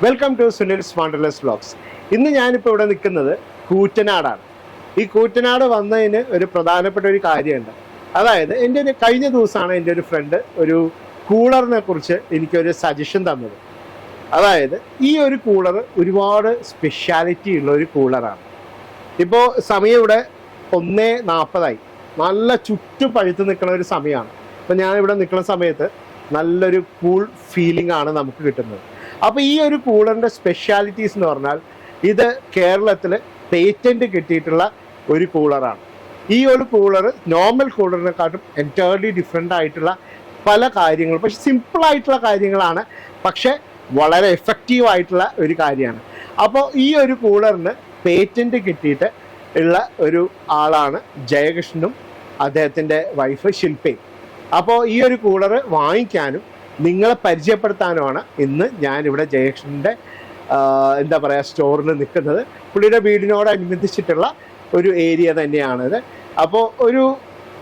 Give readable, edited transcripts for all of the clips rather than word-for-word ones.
Welcome to Sunil's wonderless vlogs. ഇന്ന് ഞാനിപ്പോൾ ഇവിടെ നിൽക്കുന്നത് കൂറ്റനാടാണ്. ഈ കൂറ്റനാട് വന്നതിന് ഒരു പ്രധാനപ്പെട്ട ഒരു കാര്യമുണ്ട്. അതായത് കഴിഞ്ഞ ദിവസമാണ് എൻ്റെ ഒരു ഫ്രണ്ട് ഒരു കൂളറിനെ കുറിച്ച് എനിക്കൊരു സജഷൻ തന്നത്. അതായത് ഈ ഒരു കൂളർ ഒരുപാട് സ്പെഷ്യാലിറ്റി ഉള്ള ഒരു കൂളറാണ്. ഇപ്പോൾ സമയം ഇവിടെ 1:40 നല്ല ചുറ്റും പഴുത്ത് നിൽക്കുന്ന ഒരു സമയമാണ്. അപ്പോൾ ഞാനിവിടെ നിൽക്കുന്ന സമയത്ത് നല്ലൊരു കൂൾ ഫീലിംഗ് ആണ് നമുക്ക് കിട്ടുന്നത്. അപ്പോൾ ഈ ഒരു കൂളറിൻ്റെ സ്പെഷ്യാലിറ്റീസ് എന്ന് പറഞ്ഞാൽ ഇത് കേരളത്തിൽ പേറ്റൻറ്റ് കിട്ടിയിട്ടുള്ള ഒരു കൂളറാണ്. ഈ ഒരു കൂളർ നോർമൽ കൂളറിനെക്കാട്ടും എൻറ്റയർലി ഡിഫറെൻ്റ് ആയിട്ടുള്ള പല കാര്യങ്ങളും, പക്ഷെ സിമ്പിളായിട്ടുള്ള കാര്യങ്ങളാണ്, പക്ഷെ വളരെ എഫക്റ്റീവ് ആയിട്ടുള്ള ഒരു കാര്യമാണ്. അപ്പോൾ ഈ ഒരു കൂളറിന് പേറ്റൻറ്റ് കിട്ടിയിട്ട് ഉള്ള ഒരു ആളാണ് ജയകൃഷ്ണനും അദ്ദേഹത്തിൻ്റെ വൈഫ് ശില്പയും. അപ്പോൾ ഈ ഒരു കൂളർ വാങ്ങിക്കാനും നിങ്ങളെ പരിചയപ്പെടുത്താനുമാണ് ഇന്ന് ഞാനിവിടെ ജയകൃഷ്ണൻ്റെ സ്റ്റോറിൽ നിൽക്കുന്നത്. പുള്ളിയുടെ വീടിനോടനുബന്ധിച്ചിട്ടുള്ള ഒരു ഏരിയ തന്നെയാണിത്. അപ്പോൾ ഒരു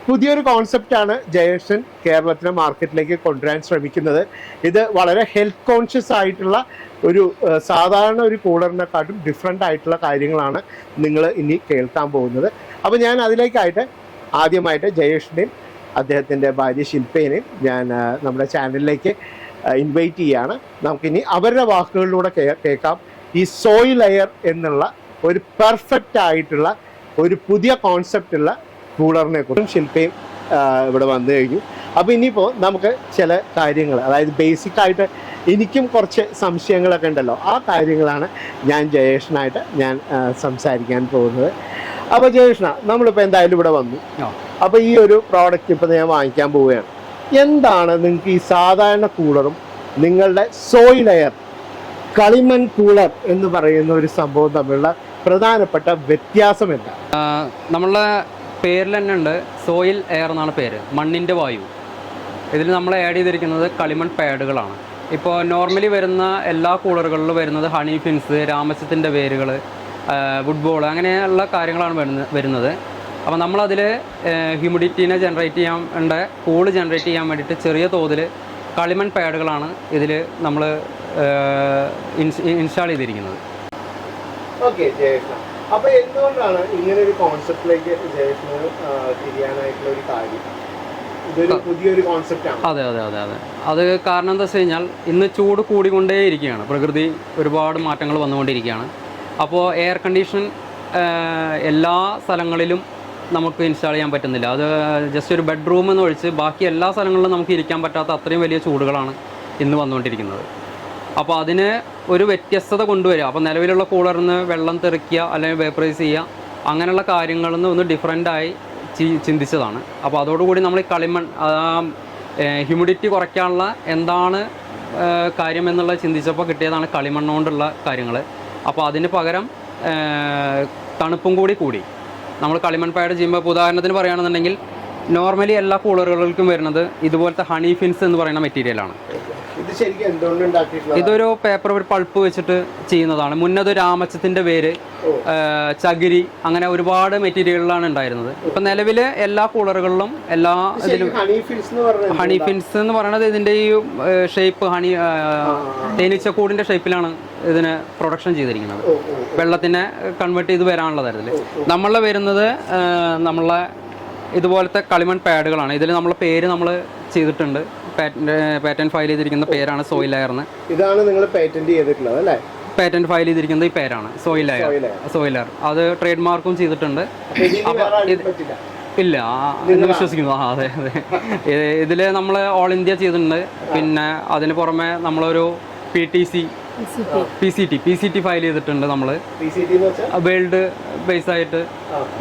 പുതിയൊരു കോൺസെപ്റ്റാണ് ജയകൃഷ്ണൻ കേരളത്തിലെ മാർക്കറ്റിലേക്ക് കൊണ്ടുവരാൻ ശ്രമിക്കുന്നത്. ഇത് വളരെ ഹെൽത്ത് കോൺഷ്യസ് ആയിട്ടുള്ള ഒരു സാധാരണ ഒരു കൂളറിനെക്കാട്ടും ഡിഫറെൻ്റ് ആയിട്ടുള്ള കാര്യങ്ങളാണ് നിങ്ങൾ ഇനി കേൾക്കാൻ പോകുന്നത്. അപ്പോൾ ഞാൻ അതിലേക്കായിട്ട് ആദ്യമായിട്ട് ജയകൃഷ്ണനെയും അദ്ദേഹത്തിൻ്റെ ഭാര്യ ശില്പേനെയും ഞാൻ നമ്മുടെ ചാനലിലേക്ക് ഇൻവൈറ്റ് ചെയ്യുകയാണ്. നമുക്കിനി അവരുടെ വാക്കുകളിലൂടെ കേൾക്കാം ഈ സോയിൽ എയർ എന്നുള്ള ഒരു പെർഫെക്റ്റ് ആയിട്ടുള്ള ഒരു പുതിയ കോൺസെപ്റ്റുള്ള കൂളറിനെ കുറിച്ചും ശില്പയും ഇവിടെ വന്നു കഴിഞ്ഞു. അപ്പോൾ ഇനിയിപ്പോൾ നമുക്ക് ചില കാര്യങ്ങൾ, അതായത് ബേസിക്കായിട്ട് എനിക്കും കുറച്ച് സംശയങ്ങളൊക്കെ ഉണ്ടല്ലോ, ആ കാര്യങ്ങളാണ് ഞാൻ ജയകൃഷ്ണനായിട്ട് സംസാരിക്കാൻ പോകുന്നത്. അപ്പോൾ ജയകൃഷ്ണ, നമ്മളിപ്പോൾ എന്തായാലും ഇവിടെ വന്നു. അപ്പോൾ ഈ ഒരു പ്രോഡക്റ്റ് ഇപ്പോൾ ഞാൻ വാങ്ങിക്കാൻ പോവുകയാണ്. എന്താണ് നിങ്ങൾക്ക് ഈ സാധാരണ കൂളറും നിങ്ങളുടെ സോയിൽ എയർ കളിമൺ കൂളർ എന്ന് പറയുന്ന ഒരു സംഭവം തമ്മിലുള്ള പ്രധാനപ്പെട്ട വ്യത്യാസം എന്താ? നമ്മളുടെ പേരിൽ തന്നെ ഉണ്ട് സോയിൽ എയർ എന്നാണ് പേര്, മണ്ണിൻ്റെ വായു. ഇതിൽ നമ്മൾ ആഡ് ചെയ്തിരിക്കുന്നത് കളിമൺ പാഡുകളാണ്. ഇപ്പോൾ നോർമലി വരുന്ന എല്ലാ കൂളറുകളിലും വരുന്നത് ഹണി ഫിൻസ്, രാമസത്തിൻ്റെ വേരുകൾ, വുഡ്ബോൾ, അങ്ങനെയുള്ള കാര്യങ്ങളാണ് വരുന്നത്. അപ്പോൾ നമ്മളതിൽ ഹ്യൂമിഡിറ്റീനെ ജനറേറ്റ് ചെയ്യാൻ കൂള് ജനറേറ്റ് ചെയ്യാൻ വേണ്ടിയിട്ട് ചെറിയ തോതിൽ കളിമൺ പാഡുകളാണ് ഇതിൽ നമ്മൾ ഇൻസ്റ്റാൾ ചെയ്തിരിക്കുന്നത്. ഓക്കെ ജയകൃഷ്ണ, അപ്പോൾ എന്തുകൊണ്ടാണ് ഇങ്ങനെ ഒരു കോൺസെപ്റ്റിലേക്ക് ജയകൃഷ്ണന് തിരിയാനായിട്ടുള്ള ഒരു കാര്യം? ഇതൊരു പുതിയൊരു കോൺസെപ്റ്റാണ്. അതെ. അത് കാരണം എന്താ വെച്ച് കഴിഞ്ഞാൽ ഇന്ന് ചൂട് കൂടിക്കൊണ്ടേയിരിക്കുകയാണ്, പ്രകൃതി ഒരുപാട് മാറ്റങ്ങൾ വന്നുകൊണ്ടിരിക്കുകയാണ്. അപ്പോൾ എയർ കണ്ടീഷൻ എല്ലാ സ്ഥലങ്ങളിലും നമുക്ക് ഇൻസ്റ്റാൾ ചെയ്യാൻ പറ്റുന്നില്ല. അത് ജസ്റ്റ് ഒരു ബെഡ്റൂം എന്ന് ഒഴിച്ച് ബാക്കി എല്ലാ സ്ഥലങ്ങളിലും നമുക്ക് ഇരിക്കാൻ പറ്റാത്ത അത്രയും വലിയ ചൂടുകളാണ് ഇന്ന് വന്നുകൊണ്ടിരിക്കുന്നത്. അപ്പോൾ അതിന് ഒരു വ്യത്യസ്തത കൊണ്ടുവരിക. അപ്പോൾ നിലവിലുള്ള കൂളറിൽ നിന്ന് വെള്ളം തെറിക്കുക അല്ലെങ്കിൽ വേപ്പറൈസ് ചെയ്യുക, അങ്ങനെയുള്ള കാര്യങ്ങളിൽ നിന്ന് ഒന്ന് ഡിഫറെൻ്റായി ചിന്തിച്ചതാണ്. അപ്പോൾ അതോടുകൂടി നമ്മൾ ഈ കളിമൺ ഹ്യൂമിഡിറ്റി കുറയ്ക്കാനുള്ള എന്താണ് കാര്യം എന്നുള്ളത് ചിന്തിച്ചപ്പോൾ കിട്ടിയതാണ് കളിമണ്ണ് കൊണ്ടുള്ള കാര്യങ്ങൾ. അപ്പോൾ അതിന് പകരം തണുപ്പും കൂടി നമ്മൾ കളിമൺ പാഡ് ചെയ്യുമ്പോൾ, ഉദാഹരണത്തിന് പറയുകയാണെന്നുണ്ടെങ്കിൽ നോർമലി എല്ലാ കൂളറുകൾക്കും വരുന്നത് ഇതുപോലത്തെ ഹണി ഫിൻസ് എന്ന് പറയുന്ന മെറ്റീരിയലാണ്. ഇതൊരു പേപ്പർ ഒരു പൾപ്പ് വെച്ചിട്ട് ചെയ്യുന്നതാണ്. മുന്നത് രാമച്ചത്തിൻ്റെ വേര്, ചകിരി, അങ്ങനെ ഒരുപാട് മെറ്റീരിയലുകളാണ് ഉണ്ടായിരുന്നത്. ഇപ്പം നിലവിൽ എല്ലാ കൂളറുകളിലും എല്ലാ ഇതിലും ഹണി ഫിൻസ് എന്ന് പറയുന്നത് ഇതിൻ്റെ ഈ ഷേപ്പ് തേനീച്ചക്കൂടിൻ്റെ ഷേപ്പിലാണ് ഇതിന് പ്രൊഡക്ഷൻ ചെയ്തിരിക്കുന്നത്. വെള്ളത്തിനെ കൺവേർട്ട് ചെയ്ത് വരാനുള്ള തരത്തിൽ നമ്മളെ വരുന്നത് നമ്മളെ ഇതുപോലത്തെ കളിമൺ പാഡുകളാണ്. ഇതിൽ നമ്മളെ പേര് നമ്മൾ ചെയ്തിട്ടുണ്ട്. പാറ്റന്റ് ഫയൽ ചെയ്തിരിക്കുന്ന പേരാണ് സോയിൽ എയർ എന്ന്. ഇതാണ് നിങ്ങൾ പാറ്റന്റ് ചെയ്തിട്ടുള്ളത് അല്ലേ? പാറ്റന്റ് ഫയൽ ചെയ്തിരിക്കുന്നത് ഈ പേരാണ് സോയിൽ എയർ. അത് ട്രേഡ് മാർക്കും ചെയ്തിട്ടുണ്ട്. ഇല്ല എന്ന് വിശ്വസിക്കുന്നു. അതെ. ഇതിൽ നമ്മൾ ഓൾ ഇന്ത്യ ചെയ്തിട്ടുണ്ട്. പിന്നെ അതിന് പുറമെ നമ്മളൊരു PCT ഫയൽ ചെയ്തിട്ടുണ്ട്. നമ്മൾ വേൾഡ് ബേസ് ആയിട്ട്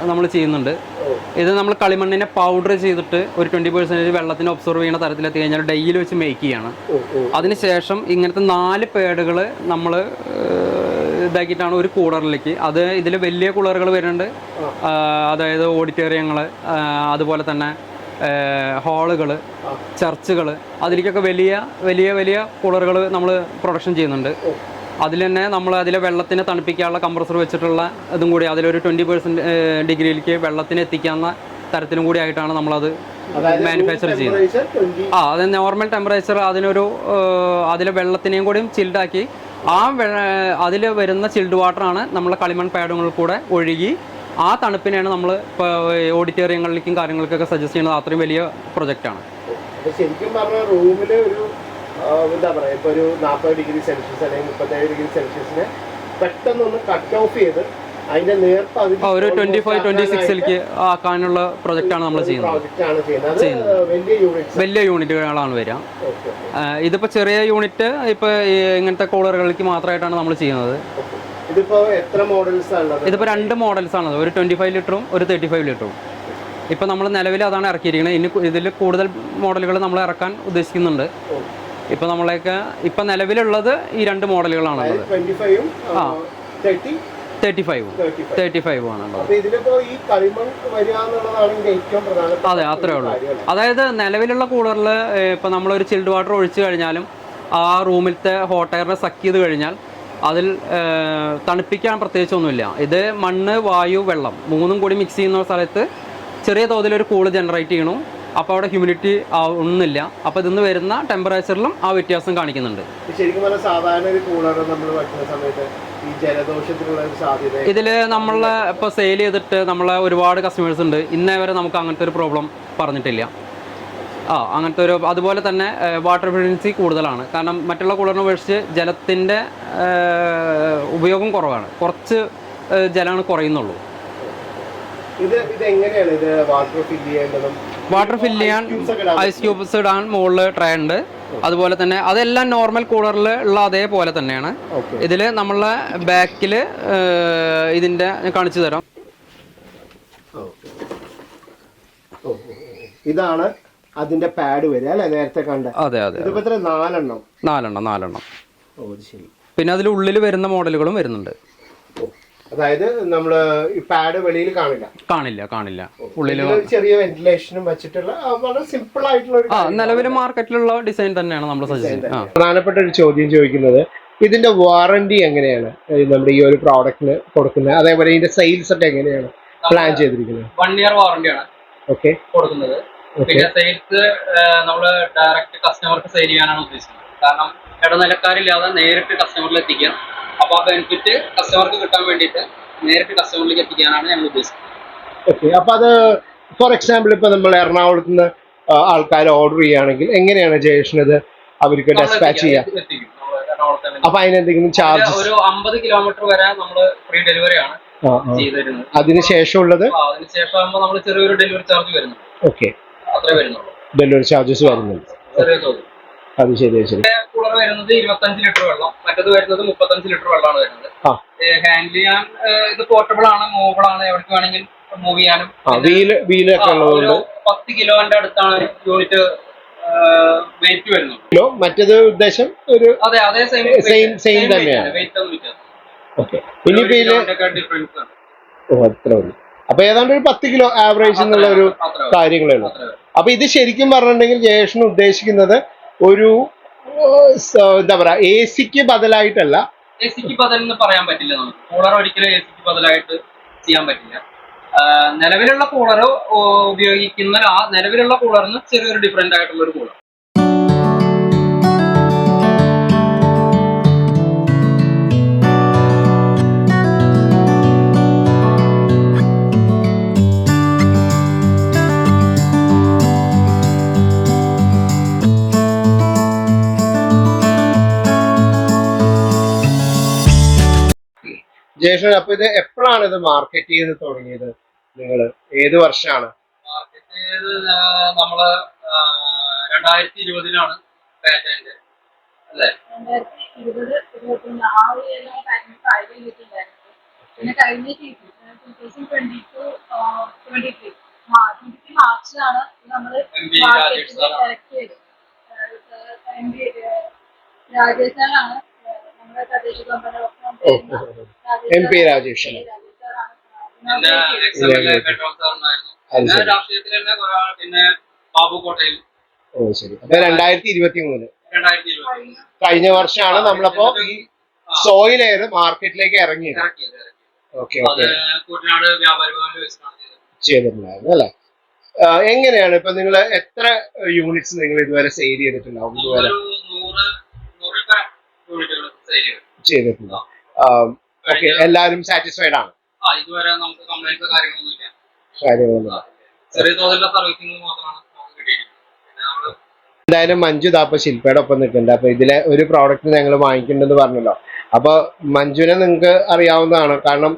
നമ്മൾ ചെയ്യുന്നുണ്ട്. ഇത് നമ്മൾ കളിമണ്ണിനെ പൗഡർ ചെയ്തിട്ട് ഒരു 20% വെള്ളത്തിന് ഒബ്സർവ് ചെയ്യുന്ന തരത്തിലെത്തി കഴിഞ്ഞാൽ ഡെയിലി വെച്ച് മേക്ക് ചെയ്യാണ്. അതിനുശേഷം ഇങ്ങനത്തെ 4 പേഡുകൾ നമ്മൾ ഇതാക്കിയിട്ടാണ് ഒരു കൂളറിലേക്ക്. അത് ഇതിൽ വലിയ കൂളറുകൾ വരുന്നുണ്ട്, അതായത് ഓഡിറ്റോറിയങ്ങൾ, അതുപോലെ തന്നെ ഹാളുകൾ, ചർച്ചുകൾ, അതിലേക്കൊക്കെ വലിയ കൂളറുകൾ നമ്മൾ പ്രൊഡക്ഷൻ ചെയ്യുന്നുണ്ട്. അതിൽ തന്നെ നമ്മൾ അതിലെ വെള്ളത്തിനെ തണുപ്പിക്കാനുള്ള കംപ്രസർ വെച്ചിട്ടുള്ള ഇതും കൂടി അതിലൊരു 20% ഡിഗ്രിയിലേക്ക് വെള്ളത്തിന് എത്തിക്കാവുന്ന തരത്തിലും കൂടി ആയിട്ടാണ് നമ്മളത് മാനുഫാക്ചർ ചെയ്യുന്നത്. അത് നോർമൽ ടെമ്പറേച്ചർ അതിനൊരു അതിലെ വെള്ളത്തിനെയും കൂടിയും ചിൽഡാക്കി അതിൽ വരുന്ന ചിൽഡ് വാട്ടറാണ് നമ്മളെ കളിമൺ പാഡുകളിൽ കൂടെ ഒഴുകി ആ തണുപ്പിനെയാണ് നമ്മൾ ഇപ്പോൾ ഓഡിറ്റോറിയങ്ങളിലേക്കും കാര്യങ്ങൾക്കൊക്കെ സജസ്റ്റ് ചെയ്യുന്നത്. അത്രയും വലിയ പ്രൊജക്റ്റാണ്. ശരിക്കും പറഞ്ഞാൽ റൂമിൽ ഒരു എന്താ പറയുക, ഇപ്പോൾ ഒരു 40 ഡിഗ്രി സെൽഷ്യസ് അല്ലെങ്കിൽ 37 ഡിഗ്രി സെൽഷ്യസിനെ പെട്ടെന്നൊന്ന് കട്ട് ഓഫ് ചെയ്ത് അതിന്റെ നേർപ്പ് ഒരു 25-26ലേക്ക് ആക്കാനുള്ള പ്രൊജക്റ്റാണ് നമ്മൾ ചെയ്യുന്നത്. വലിയ യൂണിറ്റുകളാണ് വരിക. ഇതിപ്പോൾ ചെറിയ യൂണിറ്റ് ഇപ്പോൾ ഇങ്ങനത്തെ കൂളറുകളിലേക്ക് മാത്രമായിട്ടാണ് നമ്മൾ ചെയ്യുന്നത്. ഇതിപ്പോൾ എത്ര മോഡൽസ് ആണ്? ഇതിപ്പോൾ 2 മോഡൽസ് ആണ്, ഒരു 25 ലിറ്ററും ഒരു 35 ലിറ്ററും. ഇപ്പോൾ നമ്മൾ നിലവിൽ അതാണ് ഇറക്കിയിരിക്കുന്നത്. ഇനി ഇതിൽ കൂടുതൽ മോഡലുകൾ നമ്മൾ ഇറക്കാൻ ഉദ്ദേശിക്കുന്നുണ്ട്. ഇപ്പോൾ നമ്മളൊക്കെ ഇപ്പം നിലവിലുള്ളത് ഈ 2 മോഡലുകളാണുള്ളത്. 35 ആണുള്ളത്. അതെ, അത്രേ ഉള്ളൂ. അതായത് നിലവിലുള്ള കൂളറിൽ ഇപ്പം നമ്മളൊരു ചിൽഡ് വാട്ടർ ഒഴിച്ചു കഴിഞ്ഞാലും ആ റൂമിലത്തെ ഹോട്ട് എയറിനെ സക്ക് ചെയ്ത് കഴിഞ്ഞാൽ അതിൽ തണുപ്പിക്കാൻ പ്രത്യേകിച്ചൊന്നുമില്ല. ഇത് മണ്ണ്, വായു, വെള്ളം 3ഉം കൂടി മിക്സ് ചെയ്യുന്ന സ്ഥലത്ത് ചെറിയ തോതിലൊരു കൂള് ജനറേറ്റ് ചെയ്യണം. അപ്പോൾ അവിടെ ഹ്യൂമിഡിറ്റി ഒന്നുമില്ല. അപ്പോൾ ഇതിന്ന് വരുന്ന ടെമ്പറേച്ചറിലും ആ വ്യത്യാസം കാണിക്കുന്നുണ്ട്. ശരിക്കും പറഞ്ഞാൽ സാധാരണ ഒരു കൂളർ നമ്മൾ വയ്ക്കുന്ന സമയത്ത് ഈ ജലദോഷത്തിനുള്ള ഒരു സാധ്യത ഇതിൽ നമ്മൾ ഇപ്പോൾ സെയിൽ ചെയ്തിട്ട് നമ്മളെ ഒരുപാട് കസ്റ്റമേഴ്സ് ഉണ്ട്. ഇന്നേ വരെ നമുക്ക് അങ്ങനത്തെ ഒരു പ്രോബ്ലം പറഞ്ഞിട്ടില്ല. അങ്ങനത്തെ ഒരു അതുപോലെ തന്നെ വാട്ടർ എഫിഷ്യൻസി കൂടുതലാണ്. കാരണം മറ്റുള്ള കൂളറിനെ അപേക്ഷിച്ച് ജലത്തിൻ്റെ ഉപയോഗം കുറവാണ്. കുറച്ച് ജലമാണ് കുറയുന്നുള്ളൂ. വാട്ടർ ഫില്ല് ചെയ്യാൻ ഐസ് ക്യൂബ്സ് ഇടാൻ മുകളിൽ ട്രേ ഉണ്ട്. അതുപോലെ തന്നെ അതെല്ലാം നോർമൽ കൂളറിൽ ഉള്ള അതേപോലെ തന്നെയാണ്. ഇതിൽ നമ്മളെ ബാക്കിൽ ഇതിൻ്റെ കാണിച്ചു തരാം. ഇതാണ് അതിന്റെ പാഡ് വരിക അല്ലേ, നേരത്തെ കണ്ട? അതെ അതെ. ഇതിപ്പോ 4 ഓ ശരി. പിന്നെ അതിൽ ഉള്ളിൽ വരുന്ന മോഡലുകളും വരുന്നുണ്ട്. അതായത് നമ്മള് ഈ പാഡ് വെളിയിൽ കാണില്ല. ഉള്ളിൽ ചെറിയ വെന്റിലേഷനും വെച്ചിട്ടുള്ള വളരെ സിമ്പിൾ ആയിട്ടുള്ള നിലവിൽ മാർക്കറ്റിലുള്ള ഡിസൈൻ തന്നെയാണ് നമ്മൾ സജസ്റ്റ് ചെയ്യുന്നത്. പ്രധാനപ്പെട്ട ഒരു ചോദ്യം ചോദിക്കുന്നത്, ഇതിന്റെ വാറന്റി എങ്ങനെയാണ് നമ്മുടെ ഈ ഒരു പ്രോഡക്റ്റിന് കൊടുക്കുന്നത്? അതേപോലെ ഇതിന്റെ സെയിൽസ് ഒക്കെ എങ്ങനെയാണ് പ്ലാൻ ചെയ്തിരിക്കുന്നത്? 1 ഇയർ വാറന്റിയാണ് കൊടുക്കുന്നത്. പിന്നെ സെയിൽസ് നമ്മൾ ഡയറക്റ്റ് കസ്റ്റമർക്ക് സെയിൽ ചെയ്യാനാണ് ഉദ്ദേശിക്കുന്നത്. കാരണം ഇടനിലക്കാരില്ലാതെ നേരിട്ട് കസ്റ്റമറിൽ എത്തിക്കുക. അപ്പോൾ ആ ബെനിഫിറ്റ് കസ്റ്റമർക്ക് കിട്ടാൻ വേണ്ടിയിട്ട് നേരിട്ട് കസ്റ്റമറിലേക്ക് എത്തിക്കാനാണ് ഞങ്ങൾ ഉദ്ദേശിക്കുന്നത്. ഓക്കെ. അപ്പോൾ അത് ഫോർ എക്സാമ്പിൾ ഇപ്പോൾ നമ്മൾ എറണാകുളത്ത് നിന്ന് ആൾക്കാർ ഓർഡർ ചെയ്യുകയാണെങ്കിൽ എങ്ങനെയാണ് ജയേഷനത് അവർക്ക് ഡിസ്പാച്ച് ചെയ്യാം? അപ്പോൾ അതിനെന്തെങ്കിലും ചാർജ്? ഒരു 50 കിലോമീറ്റർ വരെ നമ്മൾ ഫ്രീ ഡെലിവറി ആണ് ചെയ്തിരുന്നത്. അതിനുശേഷമുള്ളത് അതിനുശേഷം നമ്മൾ ചെറിയൊരു ഡെലിവറി ചാർജ് വരുന്നു. ഓക്കെ, അത്രേ വരുന്നുള്ളൂ. ഡെലിവറി ചാർജസ് വരുന്നുണ്ട്. ചെറിയ തോതിൽ. അത് ശരി. കൂളർ വരുന്നത് 25 ലിറ്റർ വെള്ളം, മറ്റത് വരുന്നത് 35 ലിറ്റർ വെള്ളമാണ് വരുന്നത്. ഹാൻഡിൽ ചെയ്യാൻ ഇത് പോർട്ടബിൾ ആണ്, മൂവബിൾ ആണ്, എവിടേക്ക് വേണമെങ്കിൽ മൂവ് ചെയ്യാനും. 10 കിലോന്റെ അടുത്താണ് യൂണിറ്റ് വെയിറ്റ് വരുന്നത്. മറ്റേത് ഉദ്ദേശം ഒരു അതേ സെയിം തന്നെയാണ്. വെയിറ്റ് ഒന്നും വ്യത്യാസം. അപ്പൊ ഏതാണ്ട് ഒരു 10 കിലോ ആവറേജ് എന്നുള്ള ഒരു കാര്യങ്ങളേ ഉള്ളൂ. അപ്പൊ ഇത് ശരിക്കും പറഞ്ഞിട്ടുണ്ടെങ്കിൽ ജയേഷന് ഉദ്ദേശിക്കുന്നത് ഒരു എന്താ പറയാ, AC-ക്ക് ബദലായിട്ടല്ല. AC-ക്ക് ബദൽ എന്ന് പറയാൻ പറ്റില്ല. നമുക്ക് കൂളർ ഒരിക്കലും AC-ക്ക് ബദലായിട്ട് ചെയ്യാൻ പറ്റില്ല. നിലവിലുള്ള കൂളർ ഉപയോഗിക്കുന്ന ആ നിലവിലുള്ള കൂളറിന് ചെറിയൊരു ഡിഫറെന്റ് ആയിട്ടുള്ള ഒരു കൂളർ. ജയേഷൻ, അപ്പൊ ഇത് എപ്പോഴാണ് ഇത് മാർക്കറ്റ് ചെയ്ത് തുടങ്ങിയത്? നിങ്ങൾ ഏത് വർഷമാണ് മാർക്കറ്റ് ചെയ്ത്? നമ്മള് 2020-ലാണ് പാറ്റന്റ് അല്ലേ? 2020-21 ആ ഒരു പാറ്റന്റ് ഫയൽ ചെയ്തിട്ടുണ്ടായിരുന്നു. പിന്നെ കഴിഞ്ഞ 2022-23 മാർച്ചിലാണ് നമ്മൾ മാർക്കറ്റിൽ സെലക്ട് ചെയ്തത്. രാജേഷ് സാറാണ് നമ്മുടെ തദ്ദേശ MP രാജേഷ്. പിന്നെ ബാബു കോട്ടയിൽ. ഓ ശരി. അപ്പൊ 2023 കഴിഞ്ഞ വർഷമാണ് നമ്മളപ്പോ ഈ സോയിൽ എയർ മാർക്കറ്റിലേക്ക് ഇറങ്ങിയത്. ഓക്കെ ഓക്കെ, ചെയ്തിട്ടുണ്ടായിരുന്നു അല്ലേ? എങ്ങനെയാണ് ഇപ്പൊ നിങ്ങൾ എത്ര യൂണിറ്റ്സ് നിങ്ങൾ ഇതുവരെ സെയിൽ ചെയ്തിട്ടുണ്ടാവും? ഇതുവരെ ചെയ്തിട്ടുണ്ട്. ഓക്കെ, എല്ലാവരും സാറ്റിസ്ഫൈഡ് ആണ്? ഇതുവരെ നമുക്ക് കംപ്ലൈൻസ് കാര്യങ്ങളൊന്നുമില്ല. കാര്യങ്ങളൊന്നും ചെറിയ തോതിലുള്ള സർവീസിംഗ് മാത്രമാണ് നമുക്ക് കിട്ടിയിരിക്കുന്നത്. എന്തായാലും മഞ്ജു ഇതാപ്പൊ ശില്പയുടെ ഒപ്പം നിൽക്കുന്നുണ്ട്. അപ്പൊ ഇതിലെ ഒരു പ്രോഡക്റ്റ് ഞങ്ങൾ വാങ്ങിക്കുന്നുണ്ടെന്ന് പറഞ്ഞല്ലോ. അപ്പൊ മഞ്ജുവിനെ നിങ്ങൾക്ക് അറിയാവുന്നതാണ്, കാരണം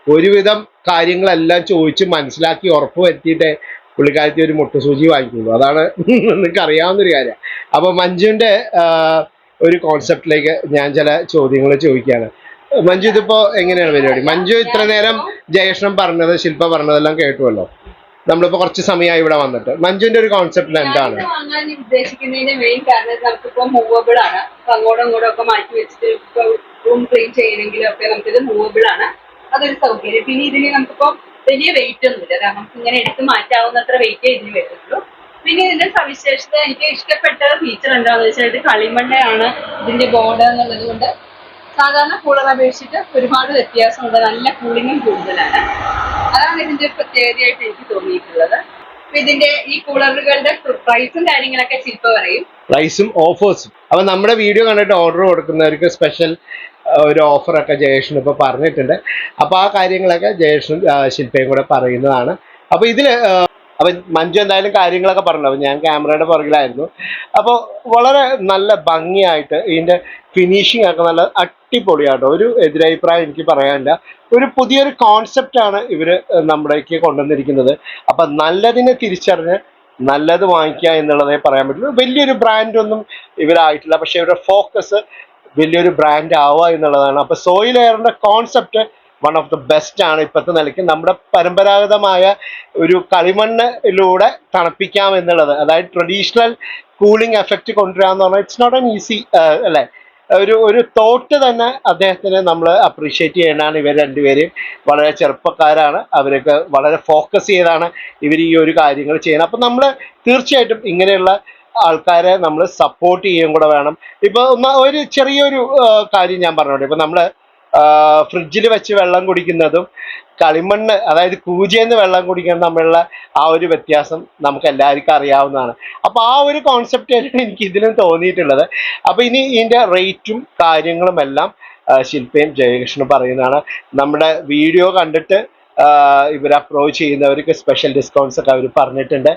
ഒരുവിധം കാര്യങ്ങളെല്ലാം ചോദിച്ച് മനസ്സിലാക്കി ഉറപ്പ് വരുത്തിയിട്ട് പുള്ളിക്കാരത്തി ഒരു മുട്ടുസൂചി വാങ്ങിക്കുള്ളൂ. അതാണ് നിങ്ങൾക്ക് അറിയാവുന്നൊരു കാര്യം. അപ്പൊ മഞ്ജുവിന്റെ ഒരു കോൺസെപ്റ്റിലേക്ക് ഞാൻ ചില ചോദ്യങ്ങൾ ചോദിക്കുകയാണ്. മഞ്ജു, ഇതിപ്പോ എങ്ങനെയാണ് പരിപാടി? മഞ്ജു ഇത്ര നേരം ജയകൃഷ്ണൻ പറഞ്ഞത്, ശില്പ പറഞ്ഞതെല്ലാം കേട്ടുമല്ലോ. നമ്മളിപ്പോ കുറച്ച് സമയമായി ഇവിടെ വന്നിട്ട്. മഞ്ജുവിന്റെ ഒരു കോൺസെപ്റ്റ് എന്താണ്? വാങ്ങാൻ ഉദ്ദേശിക്കുന്നതിന്റെ മെയിൻ കാരണം നമുക്കിപ്പോ മൂവബിൾ ആണ്. അങ്ങോട്ടും ഇങ്ങോട്ടും ഒക്കെ മാറ്റി വെച്ചിട്ട് റൂം ക്ലീൻ ചെയ്യണമെങ്കിലും ഒക്കെ നമുക്കിത് മൂവബിൾ ആണ്. അതൊരു സൗകര്യം. പിന്നെ ഇതിന് നമുക്കിപ്പോ വലിയ വെയിറ്റ് ഒന്നുമില്ല, കാരണം നമുക്ക് ഇങ്ങനെ എടുത്ത് മാറ്റാവുന്നത്ര വെയിറ്റ് ഇതിന് വരുന്നുള്ളൂ. പിന്നെ ഇതിന്റെ സവിശേഷത, എനിക്ക് ഇഷ്ടപ്പെട്ട ഫീച്ചർ എന്താണെന്ന് വെച്ചാൽ ഇത് കളിമണ്ണയാണ് ഇതിന്റെ ബോർഡ് എന്നുള്ളത് കൊണ്ട് സാധാരണ കൂളർ അപേക്ഷിച്ചിട്ട് ഒരുപാട് വ്യത്യാസമുണ്ട്. നല്ല കൂളിങ്ങും കൂടുതലാണ്. അതാണ് ഇതിന്റെ പ്രത്യേകതയായിട്ട് എനിക്ക് തോന്നിയിട്ടുള്ളത്. അപ്പൊ ഇതിന്റെ ഈ കൂളറുകളുടെ പ്രൈസും കാര്യങ്ങളൊക്കെ ശില്പ പറയും. പ്രൈസും ഓഫേഴ്സും. അപ്പൊ നമ്മുടെ വീഡിയോ കണ്ടിട്ട് ഓർഡർ കൊടുക്കുന്നവർക്ക് സ്പെഷ്യൽ ഒരു ഓഫറൊക്കെ ജയേഷൻ ഇപ്പൊ പറഞ്ഞിട്ടുണ്ട്. അപ്പൊ ആ കാര്യങ്ങളൊക്കെ ജയേഷനും ശില്പയും കൂടെ പറയുന്നതാണ്. അപ്പൊ ഇതില് അപ്പൊ മഞ്ജു എന്തായാലും കാര്യങ്ങളൊക്കെ പറഞ്ഞല്ലോ. അപ്പൊ ഞാൻ ക്യാമറയുടെ പുറകിലായിരുന്നു. അപ്പോൾ വളരെ നല്ല ഭംഗിയായിട്ട് ഇതിന്റെ ഫിനിഷിംഗ് ഒക്കെ നല്ല അടിപൊളിയാട്ടോ. ഒരു എതിരഭിപ്രായം എനിക്ക് പറയാനില്ല. ഒരു പുതിയൊരു കോൺസെപ്റ്റാണ് ഇവര് നമ്മുടേക്ക് കൊണ്ടുവന്നിരിക്കുന്നത്. അപ്പൊ നല്ലതിനെ തിരിച്ചറിഞ്ഞ് നല്ലത് വാങ്ങിക്കുക എന്നുള്ളതേ പറയാൻ പറ്റുള്ളൂ. വലിയൊരു ബ്രാൻഡൊന്നും ഇവരായിട്ടില്ല, പക്ഷെ ഇവരുടെ ഫോക്കസ് വലിയൊരു ബ്രാൻഡ് ആവുക എന്നുള്ളതാണ്. അപ്പൊ സോയിൽ എയറിന്റെ concept one of the best ആണ് ഇപ്പോഴത്തെ നിലയ്ക്ക്. നമ്മുടെ പരമ്പരാഗതമായ ഒരു കളിമണ്ണിലൂടെ തണുപ്പിക്കാം എന്നുള്ളത്, അതായത് ട്രഡീഷണൽ കൂളിംഗ് എഫക്റ്റ് കൊണ്ടുവരിക എന്ന് പറഞ്ഞാൽ ഇറ്റ്സ് നോട്ട് ആൻ ഈസി അല്ലേ. ഒരു തോട്ട് തന്നെ അദ്ദേഹത്തിന് നമ്മൾ അപ്രീഷിയേറ്റ് ചെയ്യേണ്ടതാണ്. ഇവർ രണ്ടുപേരും വളരെ ചെറുപ്പക്കാരാണ്, അവരൊക്കെ വളരെ ഫോക്കസ് ചെയ്താണ് ഇവർ ഈ ഒരു കാര്യങ്ങൾ ചെയ്യുന്നത്. അപ്പം നമ്മൾ തീർച്ചയായിട്ടും ഇങ്ങനെയുള്ള ആൾക്കാരെ നമ്മൾ സപ്പോർട്ട് ചെയ്യുകയും കൂടെ വേണം. ഇപ്പൊ ഒരു ചെറിയൊരു കാര്യം ഞാൻ പറഞ്ഞോട്ടെ. ഇപ്പൊ നമ്മള് ഫ്രിഡ്ജിൽ വെച്ച് വെള്ളം കുടിക്കുന്നതും കളിമണ്ണ്, അതായത് കൂജയെന്ന് വെള്ളം കുടിക്കുന്നത് തമ്മിലുള്ള ആ ഒരു വ്യത്യാസം നമുക്ക് എല്ലാവർക്കും അറിയാവുന്നതാണ്. അപ്പൊ ആ ഒരു കോൺസെപ്റ്റാണ് എനിക്ക് ഇതിലും തോന്നിയിട്ടുള്ളത്. അപ്പൊ ഇനി ഇതിന്റെ റേറ്റും കാര്യങ്ങളും എല്ലാം ശില്പയും ജയകൃഷ്ണനും പറയുന്നതാണ്. നമ്മുടെ വീഡിയോ കണ്ടിട്ട് ഇവർ അപ്രോച്ച് ചെയ്യുന്നവർക്ക് സ്പെഷ്യൽ ഡിസ്കൗണ്ട്സ് ഒക്കെ അവർ പറഞ്ഞിട്ടുണ്ട്.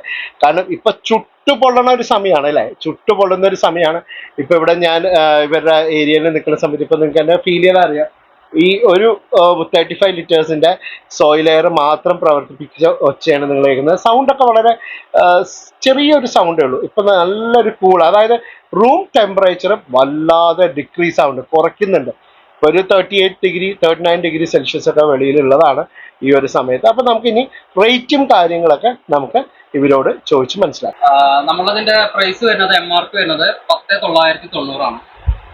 കാരണം ഇപ്പൊ ചുട്ടുപൊള്ളണ ഒരു സമയമാണ് അല്ലേ, ചുട്ടുപൊള്ളുന്ന ഒരു സമയമാണ്. ഇപ്പൊ ഇവിടെ ഞാൻ ഇവരുടെ ഏരിയയിൽ നിൽക്കുന്ന സമയത്ത് ഇപ്പൊ നിങ്ങൾക്ക് എന്നെ ഫീൽ ചെയ്താൽ അറിയാം, ഈ ഒരു 35 ലിറ്റേഴ്സിന്റെ സോയിൽ എയർ മാത്രം പ്രവർത്തിപ്പിച്ച ഒച്ചയാണ് നിങ്ങൾ കേൾക്കുന്നത്. സൗണ്ടൊക്കെ വളരെ ചെറിയൊരു സൗണ്ടേ ഉള്ളൂ. ഇപ്പൊ നല്ലൊരു കൂൾ, അതായത് റൂം ടെമ്പറേച്ചർ വല്ലാതെ ഡിക്രീസ് ആവുന്നുണ്ട്, കുറയ്ക്കുന്നുണ്ട്. ഒരു 38 ഡിഗ്രി 39 ഡിഗ്രി സെൽഷ്യസ് ഒക്കെ വെളിയിലുള്ളതാണ് ഈ ഒരു സമയത്ത്. അപ്പൊ നമുക്ക് ഇനി റേറ്റും കാര്യങ്ങളൊക്കെ നമുക്ക് ഇവരോട് ചോദിച്ച് മനസ്സിലാക്കാം. നമ്മളതിന്റെ പ്രൈസ് വരുന്നത് MRP വരുന്നത് 10,990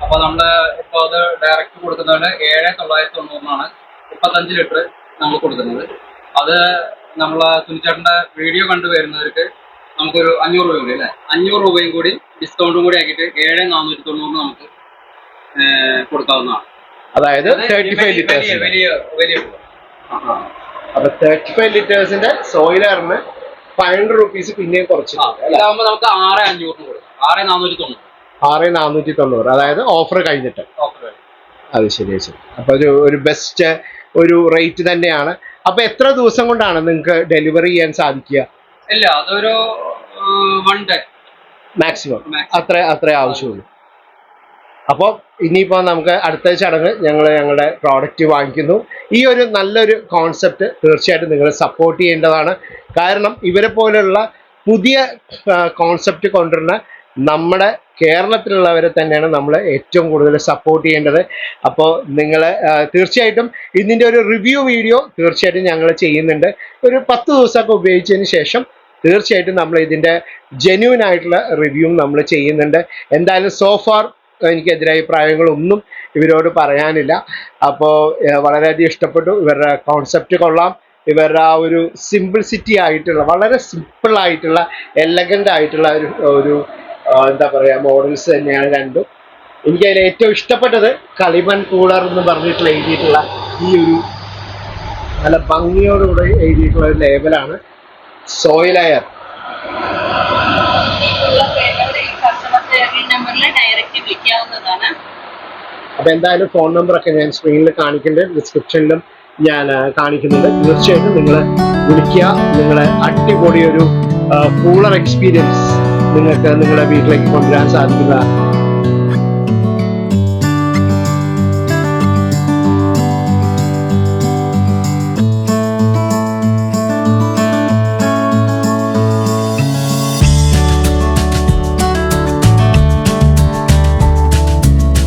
അപ്പൊ നമ്മള് ഇപ്പൊ അത് ഡയറക്റ്റ് കൊടുക്കുന്നത് 7,990 35 ലിറ്റർ നമ്മൾ കൊടുക്കുന്നത്. അത് നമ്മളെ സുനിച്ചേട്ടന്റെ വീഡിയോ കണ്ടു വരുന്നവർക്ക് നമുക്കൊരു 500 രൂപ കൂടി അല്ലെ, 500 രൂപയും കൂടി ഡിസ്കൗണ്ടും കൂടി ആക്കിയിട്ട് 7,490 നമുക്ക് കൊടുക്കാവുന്നതാണ്. അതായത് 35 ലിറ്റേഴ്സ് വലിയ അപ്പൊ 35 ലിറ്റേഴ്സിന്റെ സോയിലറിന് 500 റുപ്പീസ് പിന്നെയും കുറച്ച് ഇതാകുമ്പോൾ നമുക്ക് 6,500 കൊടുക്കാം. 6,490 6,490, അതായത് ഓഫർ കഴിഞ്ഞിട്ട്. അത് ശരി ശരി. അപ്പൊ ഒരു ബെസ്റ്റ് ഒരു റേറ്റ് തന്നെയാണ്. അപ്പൊ എത്ര ദിവസം കൊണ്ടാണ് നിങ്ങൾക്ക് ഡെലിവറി ചെയ്യാൻ സാധിക്കുക? ഇല്ല, അതൊരു 1 ഡേ മാക്സിമം, അത്ര ആവശ്യമുള്ളൂ. അപ്പോൾ ഇനിയിപ്പോൾ നമുക്ക് അടുത്ത ചടങ്ങ് ഞങ്ങളുടെ പ്രോഡക്റ്റ് വാങ്ങിക്കുന്നു. ഈ ഒരു നല്ലൊരു കോൺസെപ്റ്റ് തീർച്ചയായിട്ടും നിങ്ങൾ സപ്പോർട്ട് ചെയ്യേണ്ടതാണ്. കാരണം ഇവരെ പോലെയുള്ള പുതിയ കോൺസെപ്റ്റ് കൊണ്ടുവരുന്ന നമ്മുടെ കേരളത്തിലുള്ളവരെ തന്നെയാണ് നമ്മൾ ഏറ്റവും കൂടുതൽ സപ്പോർട്ട് ചെയ്യേണ്ടത്. അപ്പോൾ നിങ്ങൾ തീർച്ചയായിട്ടും ഇതിൻ്റെ ഒരു റിവ്യൂ വീഡിയോ തീർച്ചയായിട്ടും ഞങ്ങൾ ചെയ്യുന്നുണ്ട്. ഒരു 10 ദിവസമൊക്കെ ഉപയോഗിച്ചതിന് ശേഷം തീർച്ചയായിട്ടും നമ്മൾ ഇതിൻ്റെ ജെന്യൂൻ ആയിട്ടുള്ള റിവ്യൂവും നമ്മൾ ചെയ്യുന്നുണ്ട്. എന്തായാലും സോഫാർ എനിക്ക് എതിരഭിപ്രായങ്ങളൊന്നും ഇവരോട് പറയാനില്ല. അപ്പോൾ വളരെയധികം ഇഷ്ടപ്പെട്ടു. ഇവരുടെ കോൺസെപ്റ്റ് കൊള്ളാം. ഇവരുടെ ആ ഒരു സിംപിൾസിറ്റി ആയിട്ടുള്ള, വളരെ സിമ്പിൾ ആയിട്ടുള്ള, എലഗൻ്റ് ആയിട്ടുള്ള ഒരു എന്താ പറയുക മോഡൽസ് തന്നെയാണ് രണ്ടും. എനിക്ക് അതിൽ ഏറ്റവും ഇഷ്ടപ്പെട്ടത് കളിമൺ കൂളർ എന്ന് പറഞ്ഞിട്ടുള്ള എഴുതിയിട്ടുള്ള ഈ ഒരു നല്ല ഭംഗിയോടുകൂടി എഴുതിയിട്ടുള്ള ഒരു ലേബലാണ് സോയിൽ എയർ. നമ്പറിൽ ഡയറക്റ്റ് വിളിക്കാവുന്നതാണ്. അപ്പൊ എന്തായാലും ഫോൺ നമ്പറൊക്കെ ഞാൻ സ്ക്രീനിൽ കാണിക്കുന്നുണ്ട്, ഡിസ്ക്രിപ്ഷനിലും ഞാൻ കാണിക്കുന്നുണ്ട്. തീർച്ചയായിട്ടും നിങ്ങൾ വിളിക്കുക. നിങ്ങളെ അടിപൊളി ഒരു കൂളർ എക്സ്പീരിയൻസ് നിങ്ങൾക്ക് നിങ്ങളുടെ വീട്ടിലേക്ക് കൊണ്ടുവരാൻ സാധിക്കുന്ന